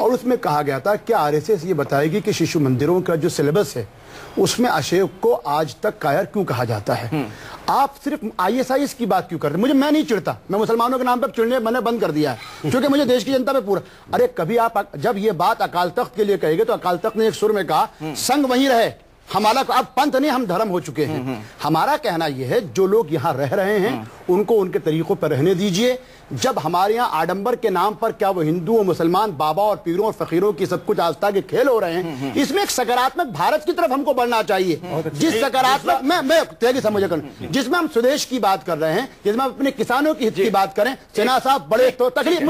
और उसमें कहा गया था कि आरएसएस ये बताएगी कि शिशु मंदिरों का जो सिलेबस है उसमें अशोक को आज तक कायर क्यों कहा जाता है। आप सिर्फ ISIS की बात क्यों कर रहे हैं? मैं नहीं चिढ़ता, मैं मुसलमानों के नाम पर चिढ़ने मैंने बंद कर दिया है, क्योंकि मुझे देश की जनता पे पूरा, अरे कभी आप जब ये बात अकाल तख्त के लिए कहेंगे तो अकाल तख्त ने एक सुर में कहा संग वहीं रहे, हमारा अब पंथ नहीं, हम धर्म हो चुके हैं। हमारा कहना यह है जो लोग यहाँ रह रहे हैं उनको उनके तरीकों पर रहने दीजिए। जब हमारे यहाँ आडंबर के नाम पर क्या वो हिंदू और मुसलमान, बाबा और पीरों और फकीरों की सब कुछ आस्था के खेल हो रहे हैं, इसमें एक सकारात्मक भारत की तरफ हमको बढ़ना चाहिए। जिस सकारात्मक मैं तेरी समझ कर, जिसमें हम स्वदेश की बात कर रहे हैं, जिसमें हम अपने किसानों की हित की बात करें, सिन्हा साहब बड़े तो तकलीफ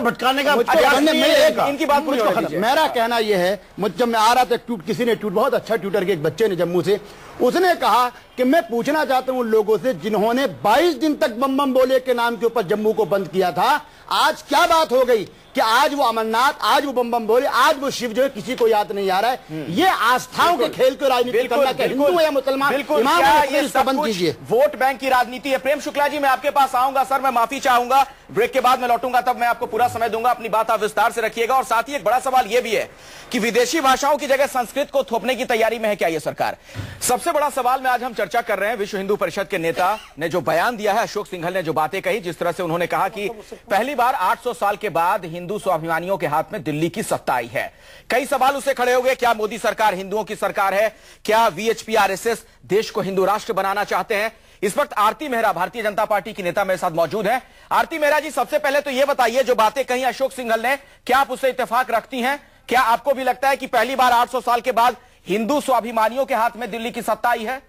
भटकाने का इनकी बात पूरी खत्म। मेरा कहना यह है, जब मैं आ रहा था किसी ने ट्वीट, बहुत अच्छा ट्विटर के एक बच्चे ने जम्मू से, उसने कहा कि मैं पूछना चाहता हूं उन लोगों से जिन्होंने 22 दिन तक बम बम बोले के नाम के ऊपर जम्मू को बंद किया था, आज क्या बात हो गई कि आज वो अमरनाथ, आज वो बम बम बोले, आज वो शिव जो है किसी को याद नहीं आ रहा है। ये आस्थाओं के खेल को राजनीति करना, हिंदू या मुसलमान, ये बंद कीजिए। वोट बैंक की राजनीति है। प्रेम शुक्ला जी, मैं आपके पास आऊंगा। सर, मैं माफी चाहूंगा, ब्रेक के बाद मैं लौटूंगा, तब मैं आपको पूरा समय दूंगा, अपनी बात आप विस्तार से रखिएगा। और साथ ही एक बड़ा सवाल यह भी है कि विदेशी भाषाओं की जगह संस्कृत को थोपने की तैयारी में है क्या ये सरकार? सबसे बड़ा सवाल में आज हम चर्चा कर रहे हैं। विश्व हिंदू परिषद के नेता ने जो बयान दिया है, अशोक सिंघल ने जो बातें कही, जिस तरह से उन्होंने कहा कि पहली बार 800 साल के बाद हिंदू स्वाभिमानियों के हाथ में दिल्ली की सत्ता आई है। कई सवाल उससे खड़े हो गए, क्या मोदी सरकार हिंदुओं की सरकार है? क्या वीएचपी आरएसएस देश को हिंदू राष्ट्र बनाना चाहते हैं? इस वक्त आरती मेहरा, भारतीय जनता पार्टी की नेता, मेरे साथ मौजूद हैं। आरती मेहरा जी, सबसे पहले तो यह बताइए, जो बातें कही अशोक सिंघल ने, क्या आप उससे इत्तेफाक रखती हैं? क्या आपको भी लगता है कि पहली बार 800 साल के बाद हिंदू स्वाभिमानियों के हाथ में दिल्ली की सत्ता आई है?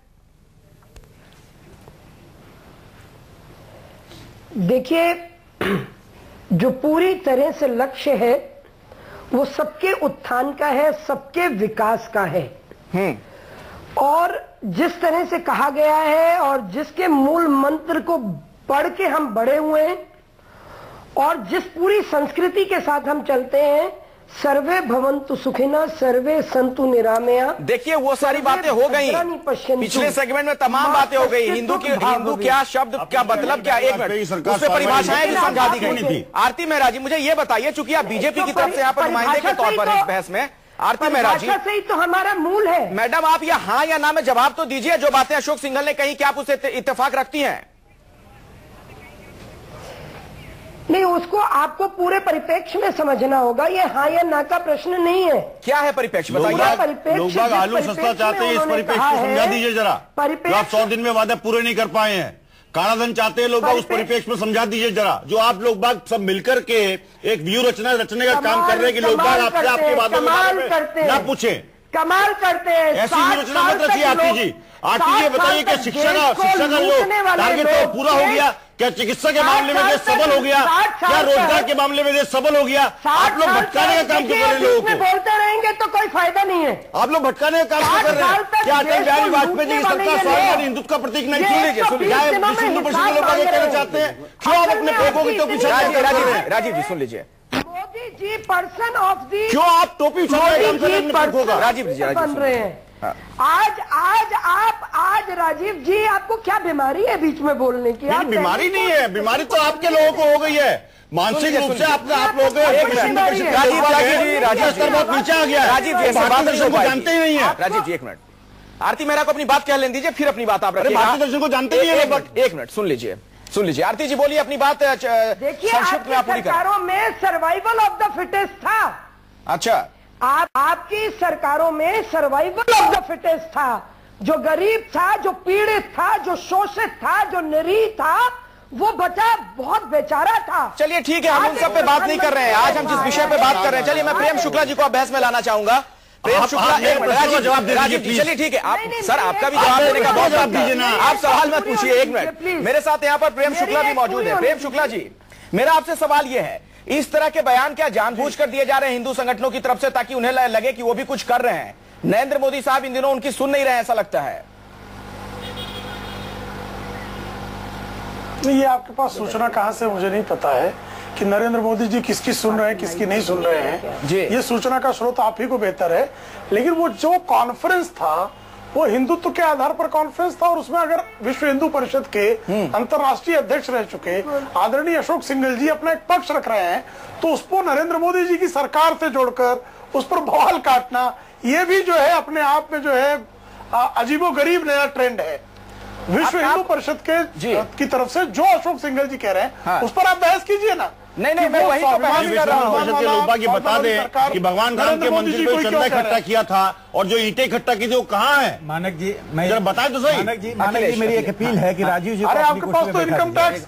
देखिए, जो पूरी तरह से लक्ष्य है वो सबके उत्थान का है, सबके विकास का है। और जिस तरह से कहा गया है और जिसके मूल मंत्र को पढ़ के हम बड़े हुए हैं और जिस पूरी संस्कृति के साथ हम चलते हैं, सर्वे भवन्तु सुखिनः, सर्वे सन्तु निरामया। देखिए, वो सारी बातें हो गई, पिछले सेगमेंट में तमाम बातें हो गई। हिंदू क्या शब्द, क्या मतलब, क्या एक मिनट उससे परिभाषाएं भी समझा दी गई थी। आरती मेहरा जी, मुझे ये बताइए, चूंकि आप बीजेपी की तरफ से यहाँ पर नुमाइंदे के तौर पर इस बहस में, आरती मेहरा जी, से ही तो हमारा मूल है। मैडम, आप ये हाँ या ना में जवाब तो दीजिए। जो बातें अशोक सिंघल ने कही, क्या आप उसे इत्तेफाक रखती हैं? नहीं, उसको आपको पूरे परिप्रेक्ष्य में समझना होगा। ये हाँ या ना का प्रश्न नहीं है। क्या है परिप्रेक्ष्य बताइए। लोग आलू सस्ता चाहते हैं, इस परिप्रेक्ष्य को समझा दीजिए जरा। आप 100 दिन में वादे पूरे नहीं कर पाए हैं, कालाधन चाहते हैं लोग, उस परिप्रेक्ष्य में समझा दीजिए जरा। जो आप लोग बाग सब मिलकर के एक व्यू रचने का काम कर रहे हैं कि लोग बाग आपसे आपके बातों में ना पूछे, कमाल करते हैं। ऐसी व्यू रचना मत रखिए। आरती जी बताइए कि शिक्षा का जो टारगेट है पूरा हो गया क्या? चिकित्सा के मामले में देश सबल हो गया क्या? रोजगार के मामले में देश सबल हो गया? आप लोग भटकाने का काम क्यों कर रहे हैं लोगों को? बोलते रहेंगे तो कोई फायदा नहीं है। आप लोग भटकाने का काम क्यों कर रहे हैं? क्या अटल बिहारी वाजपेयी जी की सरकार स्वाभिमान हिंदुत्व का प्रतीक नहीं थी? क्या विश्व हिंदू परिषद के लोग आगे कहना चाहते हैं? क्यों आप अपने पोखों की टोपी राजीव जी सुन लीजिए। Modi ji person of the, क्यों आप टोपी राजीव जी बन रहे हैं। आज राजीव जी आपको क्या बीमारी है बीच में बोलने की? बीमारी नहीं है, बीमारी तो आपके लोगों को हो गई है मानसिक रूप से। आप लोगों को स्तर बहुत नीचे आ गया। राजीव जी भारतीय दर्शन को जानते ही नहीं है। राजीव जी एक मिनट, आरती मेहरा को अपनी बात कह लेने दीजिए, फिर अपनी बात आप रखिए। भारतीय दर्शन को जानते ही है। एक मिनट सुन लीजिए आरती जी बोलिए अपनी बात। देखिए, आपकी सरकारों में सर्वाइवल ऑफ द फिटेस्ट था। अच्छा, आपकी सरकारों में सर्वाइवल ऑफ द फिटेस्ट था। जो गरीब था, जो पीड़ित था, जो शोषित था, जो निरीह था, वो बचा बहुत बेचारा था। चलिए ठीक है, हम उन सब पे बात नहीं कर रहे हैं। आज हम जिस विषय पे बात कर रहे हैं, चलिए मैं प्रेम शुक्ला जी को अब बहस में लाना चाहूंगा। प्रेम शुक्ला राजीव जी, चलिए ठीक है। आप सर आपका भी जवाब देने का बहुत जवाब दीजिए ना, आप सवाल मत पूछिए। एक मिनट, मेरे साथ यहाँ पर प्रेम शुक्ला भी मौजूद है। प्रेम शुक्ला जी, मेरा आपसे सवाल यह है, इस तरह के बयान क्या जानबूझकर दिए जा रहे हैं हिंदू संगठनों की तरफ से ताकि उन्हें लगे कि वो भी कुछ कर रहे हैं? नरेंद्र मोदी साहब इन दिनों उनकी सुन नहीं रहे हैं, ऐसा लगता है। ये आपके पास सूचना कहां से मुझे नहीं पता है कि नरेंद्र मोदी जी किसकी सुन रहे हैं, किसकी नहीं सुन रहे हैं। ये सूचना का स्रोत आप ही को बेहतर है। लेकिन वो जो कॉन्फ्रेंस था वो हिंदुत्व के आधार पर कॉन्फ्रेंस था, और उसमें अगर विश्व हिंदू परिषद के अंतर्राष्ट्रीय अध्यक्ष रह चुके आदरणीय अशोक सिंघल जी अपना एक पक्ष रख रहे हैं, तो उसको नरेंद्र मोदी जी की सरकार से जोड़कर उस पर बवाल काटना, ये भी जो है अपने आप में जो है अजीबोगरीब नया ट्रेंड है। विश्व हिंदू परिषद की तरफ से जो अशोक सिंघल जी कह रहे हैं उस पर आप बहस कीजिए ना। नहीं, मैं वही तो बहस कर रहा हूं। के लोग ये बता दें कि भगवान राम के मंदिर को चंदा इकट्ठा किया था और जो ईंटें इकट्ठा की थी वो कहाँ है? मानक जी, जरा बताएं तो सही। मानक जी मेरी एक अपील है कि राजीव जी, अरे आपके पास तो इनकम टैक्स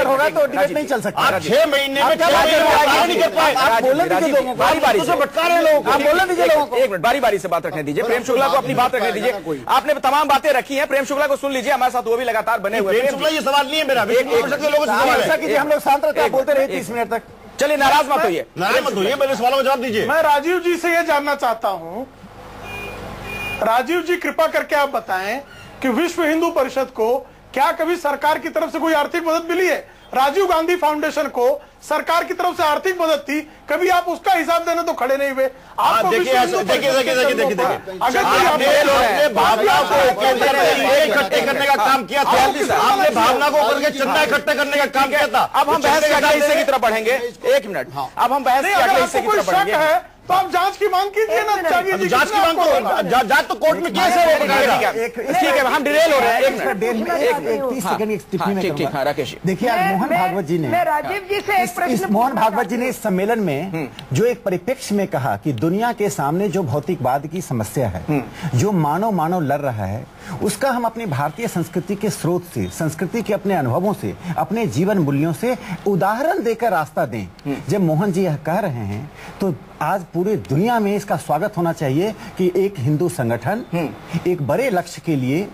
होगा तो डिबेट नहीं चल सकता। आप 6 महीने में नहीं कर पाए। आप बोलने दीजिए लोगों को, बारी से भटका रहे लोग। आप बोलने दीजिए लोगों को। एक मिनट, बारी से बात रखने दीजिए। प्रेम शुक्ला को अपनी बात रखने दीजिए। आपने तमाम बातें रखी हैं, प्रेम शुक्ला को सुन लीजिए। हमारे साथ वो भी लगातार बने हुए। प्रेम शुक्ला ये सवाल नहीं है मेरा, हम लोग शांत रहते हैं, बोलते रहे 30 मिनट तक। चलिए नाराज मत होइए, मेरे सवालों का जवाब दीजिए। मैं राजीव जी से यह जानना चाहता हूं, राजीव जी कृपा करके आप बताएं कि विश्व हिंदू परिषद को क्या कभी सरकार की तरफ से कोई आर्थिक मदद मिली है? राजीव गांधी फाउंडेशन को सरकार की तरफ से आर्थिक मदद थी, कभी आप उसका हिसाब देने तो खड़े नहीं हुए। आपको देखिए भावना को इकट्ठे करने का काम किया था, आपने भावना को करके चंदा इकट्ठे करने का काम किया था। अब हम बहस के अगले हिस्से की तरफ बढ़ेंगे। एक मिनट, अब हम बहस के अगले हिस्से की तरफ बढ़ेंगे। तो आप जांच की मांग कीजिए ना। जांच की मांग को जांच तो कोर्ट में कैसे हो? ठीक है, हम डिटेल हो रहे हैं। 30 सेकंड की टिप्पणी में करूंगा। राकेश देखिए, आज मोहन भागवत जी ने राजीव जी से एक प्रश्न, मोहन भागवत जी ने इस सम्मेलन में जो एक परिप्रेक्ष्य में कहा कि दुनिया के सामने जो भौतिकवाद की समस्या है, जो मानव लड़ रहा है, उसका हम अपनी भारतीय संस्कृति के स्रोत से, संस्कृति के अपने अनुभवों से, अपने जीवन मूल्यों से उदाहरण देकर रास्ता दें। जब मोहन जी यह कह रहे हैं तो आज पूरी दुनिया में इसका स्वागत होना चाहिए कि एक हिंदू संगठन एक बड़े लक्ष्य के लिए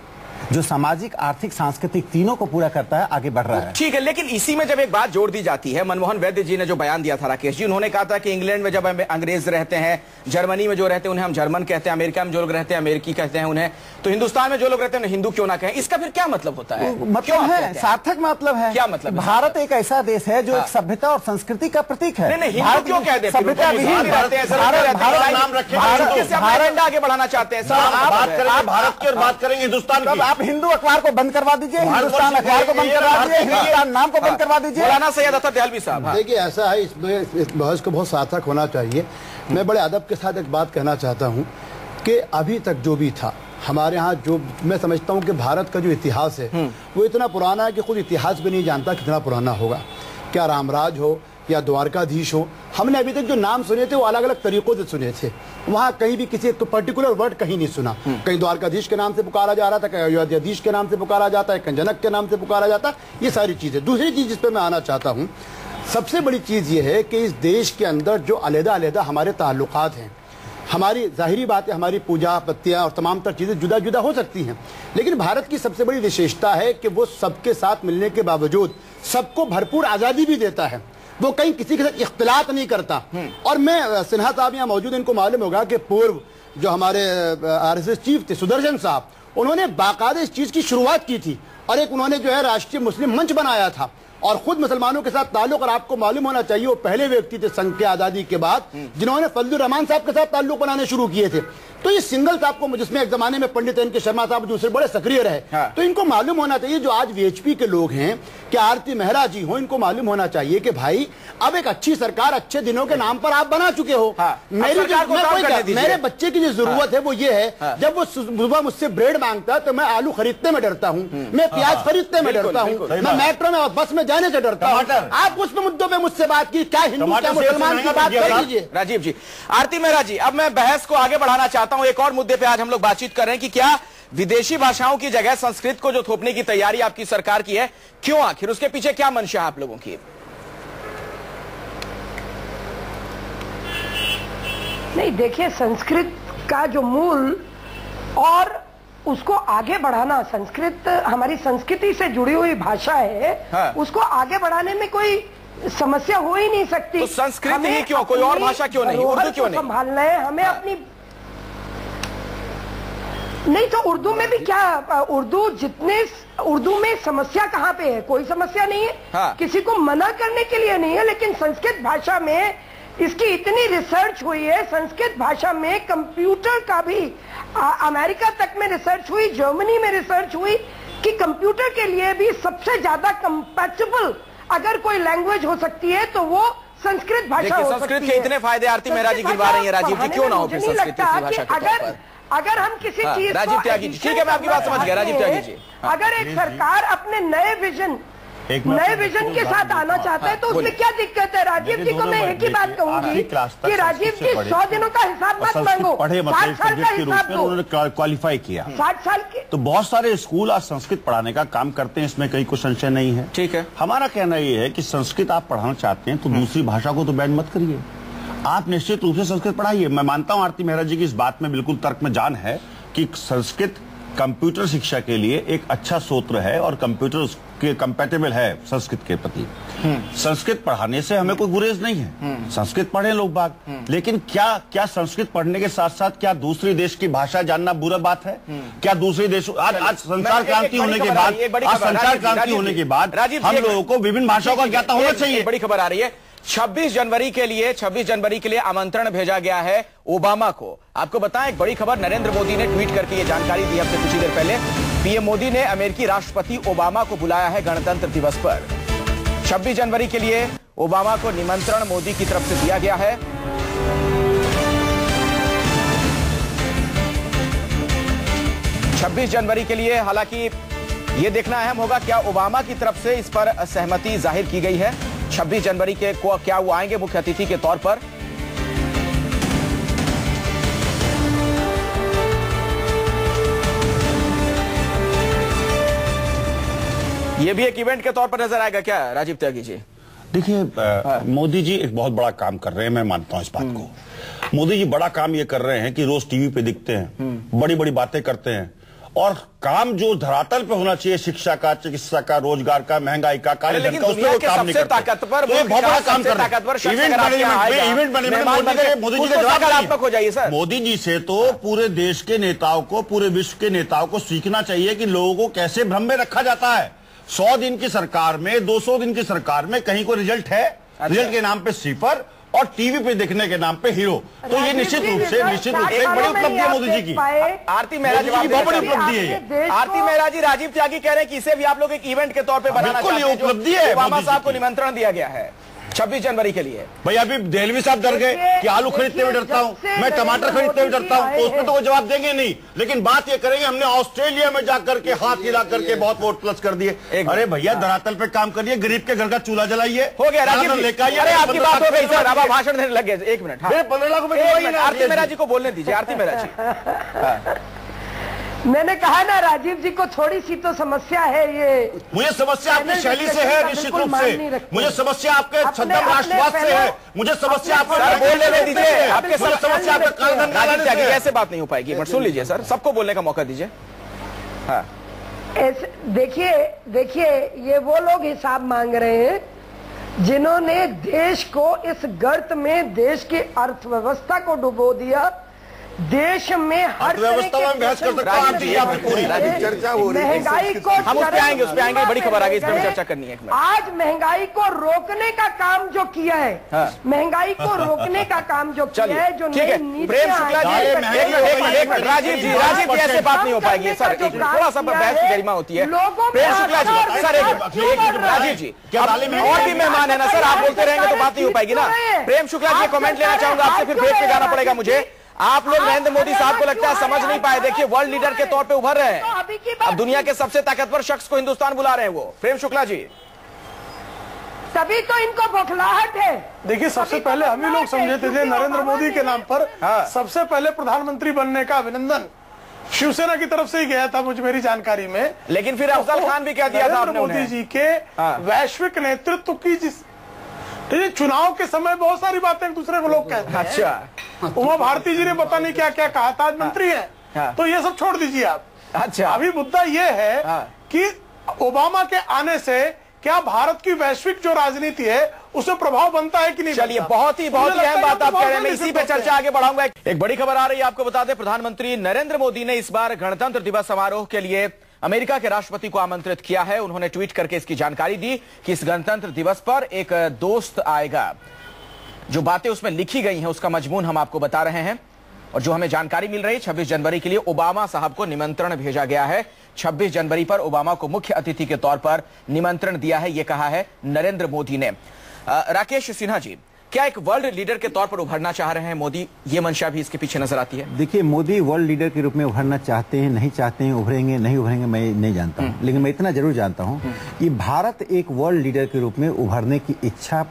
जो सामाजिक, आर्थिक, सांस्कृतिक तीनों को पूरा करता है, आगे बढ़ रहा है। ठीक है, लेकिन इसी में जब एक बात जोड़ दी जाती है, मनमोहन वैद्य जी ने जो बयान दिया था, राकेश जी, उन्होंने कहा था कि इंग्लैंड में जब अंग्रेज रहते हैं, जर्मनी में जो रहते हैं उन्हें हम जर्मन कहते हैं, अमेरिका में जो लोग रहते हैं अमेरिकी कहते हैं उन्हें, तो हिंदुस्तान में जो लोग रहते हैं उन्हें हिंदू क्यों ना कहें? इसका फिर क्या मतलब होता है? मतलब है सार्थक मतलब है। क्या मतलब? भारत एक ऐसा देश है जो एक सभ्यता और संस्कृति का प्रतीक है। भारत क्यों कहते हैं? सभ्यता आगे बढ़ाना चाहते हैं। भारत की और बात करेंगे हिंदुस्तान की। आप हिंदू अखबार को बंद करवा दीजिए, हिंदुस्तान अखबार को बंद करवा दीजिए, हिंदुस्तान नाम को बंद करवा दीजिए। मौलाना सैयद अतर दहलवी साहब, देखिए ऐसा है, इसमें इस बहस को बहुत सार्थक होना चाहिए। मैं बड़े अदब के साथ एक बात कहना चाहता हूँ कि अभी तक जो भी था हमारे यहाँ, जो मैं समझता हूँ कि भारत का जो इतिहास है वो इतना पुराना है कि खुद इतिहास भी नहीं जानता कितना पुराना होगा। क्या रामराज हो या द्वारकाधीश हो, हमने अभी तक जो नाम सुने थे वो अलग अलग तरीकों से सुने थे। वहाँ कहीं भी किसी एक पर्टिकुलर वर्ड कहीं नहीं सुना। कहीं द्वारकाधीश के नाम से पुकारा जा रहा था, कहीं अयोध्याधीश के नाम से पुकारा जाता है, कहीं जनक के नाम से पुकारा जाता, ये सारी चीजें। दूसरी चीज जिस पर मैं आना चाहता हूँ, सबसे बड़ी चीज ये है कि इस देश के अंदर जो अलग-अलग हमारे ताल्लुकात हैं, हमारी जाहिरी बात है हमारी पूजा पत्तियां और तमाम तर चीजें जुदा जुदा हो सकती हैं, लेकिन भारत की सबसे बड़ी विशेषता है कि वो सबके साथ मिलने के बावजूद सबको भरपूर आजादी भी देता है। वो कहीं किसी के साथ इख्तिलात नहीं करता। और मैं, सिन्हा साहब यहाँ मौजूद, इनको मालूम होगा कि पूर्व जो हमारे आरएसएस चीफ थे सुदर्शन साहब, उन्होंने बाकायदा इस चीज की शुरुआत की थी और एक उन्होंने जो है राष्ट्रीय मुस्लिम मंच बनाया था और खुद मुसलमानों के साथ ताल्लुक। और आपको मालूम होना चाहिए वो पहले व्यक्ति थे संघ के आजादी के बाद जिन्होंने फजलुर रहमान साहब के साथ ताल्लुक बनाने शुरू किए थे। तो ये सिंगल साहब को, जिसमें एक जमाने में पंडित एन के शर्मा साहब दूसरे बड़े सक्रिय रहे, तो इनको मालूम होना चाहिए, जो आज वीएचपी के लोग हैं, क्या आरती मेहरा जी हो, इनको मालूम होना चाहिए कि भाई अब एक अच्छी सरकार अच्छे दिनों के नाम पर आप बना चुके हो। मेरे बच्चे की जो जरूरत है वो ये है, जब वो सुबह मुझसे ब्रेड मांगता है तो मैं आलू खरीदने में डरता हूँ, मैं प्याज खरीदने में डरता हूँ, मैं मेट्रो में और बस में जाने से डरता हूँ। आप उस मुद्दों में मुझसे बात की, क्या हिंदू क्या मुसलमान की बात कर लीजिए। राजीव जी, आरती मेहरा जी, अब मैं बहस को आगे बढ़ाना चाहता हूं। एक और मुद्दे पे आज हम लोग बातचीत कर रहे हैं कि क्या विदेशी भाषाओं की जगह संस्कृत को जो थोपने की तैयारी आपकी सरकार की है, क्यों, आखिर उसके पीछे क्या मंशा है आप लोगों की? नहीं, देखिए, संस्कृत का जो मूल और उसको आगे बढ़ाना, संस्कृत हमारी संस्कृति से जुड़ी हुई भाषा है, उसको आगे बढ़ाने में कोई समस्या हो ही नहीं सकती। तो संस्कृत ही क्यों, कोई और भाषा क्यों नहीं, उर्दू क्यों नहीं संभालना है हमें? अपनी नहीं तो उर्दू में भी क्या, उर्दू में समस्या कहाँ पे है? कोई समस्या नहीं है, किसी को मना करने के लिए नहीं है, लेकिन संस्कृत भाषा में इसकी इतनी रिसर्च हुई है। संस्कृत भाषा में कंप्यूटर का भी अमेरिका तक में रिसर्च हुई, जर्मनी में रिसर्च हुई कि कंप्यूटर के लिए भी सबसे ज्यादा कंपैटिबल अगर कोई लैंग्वेज हो सकती है तो वो संस्कृत भाषा हो सकती है। संस्कृत के इतने फायदे आरती मेहरा जी गिनवा रही है, राजीव जी, क्यों ना हो फिर संस्कृत की भाषा के तौर पर? अगर हम किसी चीज, राजीव त्यागी जी, ठीक है, मैं आपकी बात समझ गया, राजीव त्यागी जी, अगर एक सरकार अपने नए विजन के साथ आना चाहता है तो उसमें क्या दिक्कत है? राजीव जी को मैं एक ही बात कहूंगी कि राजीव जी 100 दिनों का हिसाब मत मांगो, 60 साल का हिसाब दो। उन्होंने क्वालिफाई किया 60 साल के, तो बहुत सारे स्कूल आज संस्कृत पढ़ाने का काम करते हैं, इसमें कहीं कोई संशय नहीं है। ठीक है, हमारा कहना ये है कि संस्कृत आप पढ़ाना चाहते हैं तो दूसरी भाषा को तो बैन मत करिए, आप निश्चित रूप से संस्कृत पढ़ाइए। मैं मानता हूं आरती मेहरा जी की इस बात में बिल्कुल तर्क में जान है कि संस्कृत कंप्यूटर शिक्षा के लिए एक अच्छा सूत्र है और कंप्यूटर के कंपैटिबल है संस्कृत के प्रति। संस्कृत पढ़ाने से हमें कोई गुरेज नहीं है, संस्कृत पढ़े लोग बाग, लेकिन क्या संस्कृत पढ़ने के साथ साथ क्या दूसरी देश की भाषा जानना बुरा बात है? क्या दूसरे देशों, आज संचार क्रांति होने के बाद, हम लोगों को विभिन्न भाषाओं का ज्ञाता होना चाहिए। बड़ी खबर आ रही है, 26 जनवरी के लिए आमंत्रण भेजा गया है ओबामा को। आपको बताएं, एक बड़ी खबर, नरेंद्र मोदी ने ट्वीट करके ये जानकारी दी हमसे कुछ ही देर पहले। पीएम मोदी ने अमेरिकी राष्ट्रपति ओबामा को बुलाया है गणतंत्र दिवस पर। 26 जनवरी के लिए ओबामा को निमंत्रण मोदी की तरफ से दिया गया है। छब्बीस जनवरी के लिए हालांकि ये देखना अहम होगा क्या ओबामा की तरफ से इस पर सहमति जाहिर की गई है। 26 जनवरी के को क्या वो आएंगे मुख्य अतिथि के तौर पर? ये भी एक इवेंट के तौर पर नजर आएगा क्या राजीव त्यागी जी? देखिए, मोदी जी एक बहुत बड़ा काम कर रहे हैं, मैं मानता हूं इस बात को। मोदी जी बड़ा काम ये कर रहे हैं कि रोज टीवी पे दिखते हैं, बड़ी बड़ी बातें करते हैं, और काम जो धरातल पे होना चाहिए, शिक्षा का, चिकित्सा का, रोजगार का, महंगाई का, कार्यधन का, उसमें वो काम नहीं करते। ताकतवर, बहुत बड़ा काम कर रहे हैं। इवेंट मैनेजमेंट मोदी जी का सकारात्मक हो जाइए सर। मोदी जी से तो पूरे देश के नेताओं को, पूरे विश्व के नेताओं को सीखना चाहिए कि लोगों को कैसे भ्रम में रखा जाता है। 100 दिन की सरकार में, 200 दिन की सरकार में कहीं कोई रिजल्ट है? रिजल्ट के नाम पे सिफर और टीवी पे दिखने के नाम पे हीरो। तो ये निश्चित रूप से एक बड़ी उपलब्धि है मोदी जी की। आरती मेहरा जी बहुत बड़ी उपलब्धि है। आरती मेहरा जी, राजीव त्यागी कह रहे हैं कि इसे भी आप लोग एक इवेंट के तौर पे बनाना चाहते हैं। उपलब्धि है, ओबामा साहब को निमंत्रण दिया गया है। 26 जनवरी के लिए। भाई अभी देहलवी साहब डर गए कि आलू खरीदते हुए डरता हूँ, मैं टमाटर खरीदते हुए डरता हूँ, तो उसमें तो वो जवाब देंगे नहीं। लेकिन बात ये करेंगे हमने ऑस्ट्रेलिया में जाकर के हाथ हिला करके बहुत वोट प्लस कर दिए। अरे भैया धरातल पे काम करिए, गरीब के घर का चूल्हा जलाइए। हो गया राजीव जी, अरे आपकी बात हो गई सर, अब आप भाषण देने लगे। 1 मिनट, 15 लाख रुपए आरती मेहरा जी को बोलने दीजिए। आरती मेहरा जी, मैंने कहा ना राजीव जी को थोड़ी सी तो समस्या है। ये मुझे समस्या आपकी शैली से है, निश्चित रूप से मुझे समस्या आपके छद्म राष्ट्रवाद से है, मुझे समस्या आपको बोलने दीजिए। आपके समस्या आपका कानून ऐसे बात नहीं हो पाएगी। बट सुन लीजिए सर, सबको बोलने का मौका दीजिए। हाँ देखिए ये वो लोग हिसाब मांग रहे हैं जिन्होंने देश को इस गर्त में, देश की अर्थव्यवस्था को डुबो दिया। देश में हर व्यवस्था में बहस कर सकते हैं, पूरी चर्चा हो रही है महंगाई को, हम उस पे आएंगे, बड़ी खबर आ गई, इस पर चर्चा करनी है। आज महंगाई को रोकने का काम जो किया है, महंगाई को रोकने का काम जो किया है, जो नई प्रेम शुक्ला जी, राजीव जी ऐसे बात नहीं हो पाएगी सर, थोड़ा सा बहस की गरिमा होती है। प्रेम शुक्ला जी सर, राजीव जी और भी मेहमान है ना सर, आप बोलते रहेंगे तो बात नहीं हो पाएगी ना। प्रेम शुक्ला जी कमेंट लेना चाहूंगा आपसे, फिर ब्रेक पे जाना पड़ेगा मुझे। आप लोग नरेंद्र मोदी साहब को लगता है समझ नहीं पाए। देखिए वर्ल्ड लीडर के तौर पे उभर रहे हैं, अब दुनिया के सबसे ताकतवर शख्स को हिंदुस्तान बुला रहे हैं वो। प्रेम शुक्ला जी, तभी तो इनको बौखलाहट है। देखिए सबसे पहले हम ही लोग समझते थे नरेंद्र मोदी के नाम पर सबसे पहले प्रधानमंत्री बनने का अभिनंदन शिवसेना की तरफ से ही गया था, मुझे मेरी जानकारी में। लेकिन फिर अफजल खान भी कह दिया था नरेंद्र मोदी जी के वैश्विक नेतृत्व की चुनाव के समय बहुत सारी बातें एक दूसरे को लोग कहते हैं। अच्छा, उमा भारती जी ने पता नहीं क्या क्या कहा था, आज मंत्री है। तो ये सब छोड़ दीजिए आप। अच्छा, अभी मुद्दा ये है कि ओबामा के आने से क्या भारत की वैश्विक जो राजनीति है उसमें प्रभाव बनता है कि नहीं? चलिए, बहुत ही अहम बात आप कह रहे हैं, मैं इसी पे चर्चा आगे बढ़ाऊंगा। एक बड़ी खबर आ रही है, आपको बता दें, प्रधानमंत्री नरेंद्र मोदी ने इस बार गणतंत्र दिवस समारोह के लिए अमेरिका के राष्ट्रपति को आमंत्रित किया है। उन्होंने ट्वीट करके इसकी जानकारी दी कि इस गणतंत्र दिवस पर एक दोस्त आएगा। जो बातें उसमें लिखी गई हैं उसका मजमून हम आपको बता रहे हैं, और जो हमें जानकारी मिल रही है 26 जनवरी के लिए ओबामा साहब को निमंत्रण भेजा गया है। 26 जनवरी पर ओबामा को मुख्य अतिथि के तौर पर निमंत्रण दिया है, यह कहा है नरेंद्र मोदी ने। राकेश सिन्हा जी, क्या एक वर्ल्ड लीडर के तौर पर उभरना चाह रहे हैं मोदी, ये मंशा भी इसके पीछे नजर आती है? देखिए, मोदी वर्ल्ड लीडर के रूप में उभरना चाहते हैं, नहीं चाहते हैं, उभरेंगे नहीं उभरेंगे मैं नहीं जानता हूं, लेकिन मैं इतना जरूर जानता हूं कि भारत एक वर्ल्ड लीडर के रूप में उभरने की इच्छा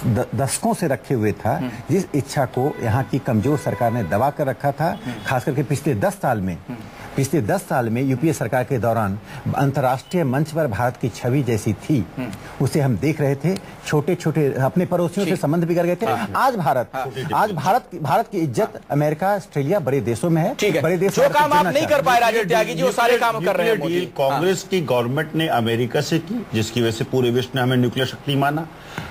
दशकों से रखे हुए था, जिस इच्छा को यहाँ की कमजोर सरकार ने दबा कर रखा था। खास करके पिछले 10 साल में यूपीए सरकार के दौरान अंतर्राष्ट्रीय मंच पर भारत की छवि जैसी थी, उसे हम देख रहे थे। छोटे छोटे अपने पड़ोसियों से संबंध बिगड़ गए थे। आज भारत की इज्जत अमेरिका, ऑस्ट्रेलिया, बड़े देशों में है। बड़े देश जो काम आप नहीं कर पाए राजेश त्यागी जी, वो सारे काम कर रहे हैं मोदी। कांग्रेस की गवर्नमेंट ने अमेरिका से की, जिसकी वजह से पूरे विश्व ने हमें न्यूक्लियर शक्ति माना।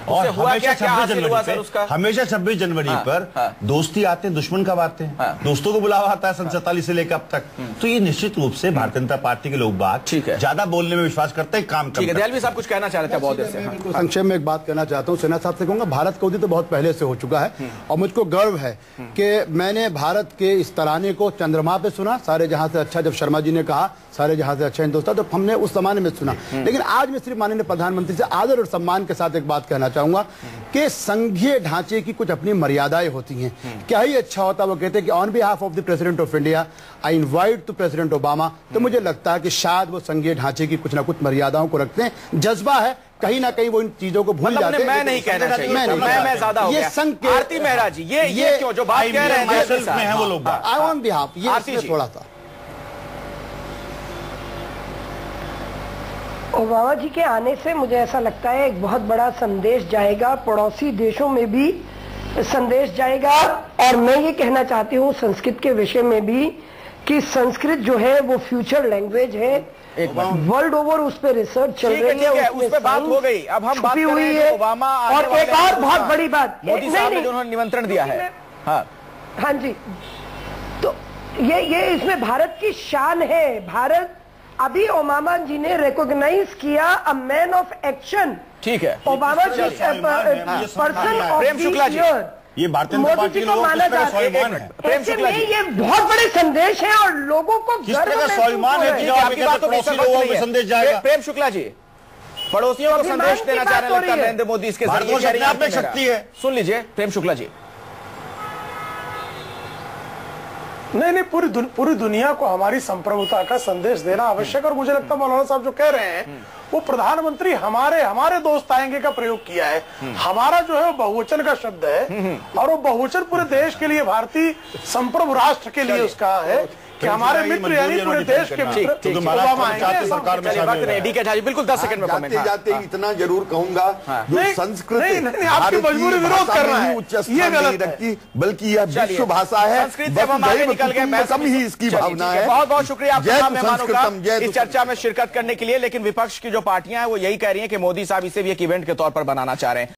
और हमेशा 26 जनवरी पर दोस्ती आते हैं, दुश्मन कब आते हैं? दोस्तों को बुलावा आता है सन 47 से लेकर अब तक। तो ये निश्चित रूप से भारतीय जनता पार्टी के लोग बात ज्यादा बोलने में विश्वास करते हैं, काम करते हैं। दयालवी साहब कुछ कहना चाह रहे थे बहुत देर से। संक्षेप में एक बात कहना चाहता हूँ, सिन्हा साहब से कहूंगा, भारत को तो बहुत पहले से हो चुका है और मुझको गर्व है कि मैंने भारत के इस तराने को चंद्रमा पे सुना, सारे जहां से अच्छा, जब शर्मा जी ने कहा सारे जहां से अच्छा हिंदुस्तान, तो हमने उस जमाने में सुना। लेकिन आज मैं सिर्फ माननीय प्रधानमंत्री से आदर और सम्मान के साथ एक बात कहना चाहूंगा कि संघीय ढांचे की कुछ अपनी मर्यादाएं होती हैं। क्या ही अच्छा होता, वो कहते हैं कि on behalf of the president of India I invite to president Obama. तो मुझे लगता है कि शायद वो संघीय ढांचे की कुछ ना कुछ मर्यादाओं को रखते हैं। जज्बा है, कहीं ना कहीं वो इन चीजों को भूल जाते हैं। मैं नहीं कहना चाहिए, मैं ज्यादा हो गया। ये संघ के आरती मेहरा जी, ये क्यों जो बात कह रहे हैं वो लोग आई ऑन बिहाफ, ये थोड़ा सा ओबामा जी के आने से मुझे ऐसा लगता है एक बहुत बड़ा संदेश जाएगा, पड़ोसी देशों में भी संदेश जाएगा। और मैं ये कहना चाहती हूँ संस्कृत के विषय में भी कि संस्कृत जो है वो फ्यूचर लैंग्वेज है, वर्ल्ड ओवर उस पर रिसर्च चल रही है, उस पर बात हो गई। अब हम बात हुई है ओबामा और एक और बहुत बड़ी बात, मोदी साहब ने जो उन्होंने निमंत्रण दिया है। हाँ जी, तो ये इसमें भारत की शान है। भारत अभी ओबामा जी ने रिकॉग्नाइज किया अ मैन ऑफ एक्शन। ठीक है, Obama ji person of the year, ये भारतीय जनता पार्टी को माना जाता है। ऐसे में ये बहुत बड़े संदेश है और लोगों को किस तरह का स्वाभिमान है, संदेश जाएगा। प्रेम शुक्ला जी, पड़ोसियों को संदेश देना चाह रहे हैं लगता है नरेंद्र मोदी इसके जरिए। शक्ति है। सुन लीजिए प्रेम शुक्ला जी। नहीं, पूरी दुनिया को हमारी संप्रभुता का संदेश देना आवश्यक। और मुझे लगता है मौलाना साहब जो कह रहे हैं वो प्रधानमंत्री हमारे दोस्त आएंगे का प्रयोग किया है। हमारा जो है वो बहुवचन का शब्द है और वो बहुवचन पूरे देश के लिए, भारतीय संप्रभु राष्ट्र के लिए उसका है कि हमारे मित्र यानी पूरे देश के मित्र ओबामा आएंगे सरकार में। रेडी के झाजी बिल्कुल 10 सेकंड में कमेंट। जाते इतना जरूर कहूंगा, जो संस्कृत नहीं, आपकी मजबूरी विरोध करना है, ये गलत है, बल्कि यह विश्व भाषा है। कम ही इसकी भावना है। बहुत बहुत शुक्रिया आपका मेहमानों का इस चर्चा में शिरकत करने के लिए। लेकिन विपक्ष की जो पार्टियां हैं वो यही कह रही हैं कि मोदी साहब इसे भी एक इवेंट के तौर पर बनाना चाह रहे हैं।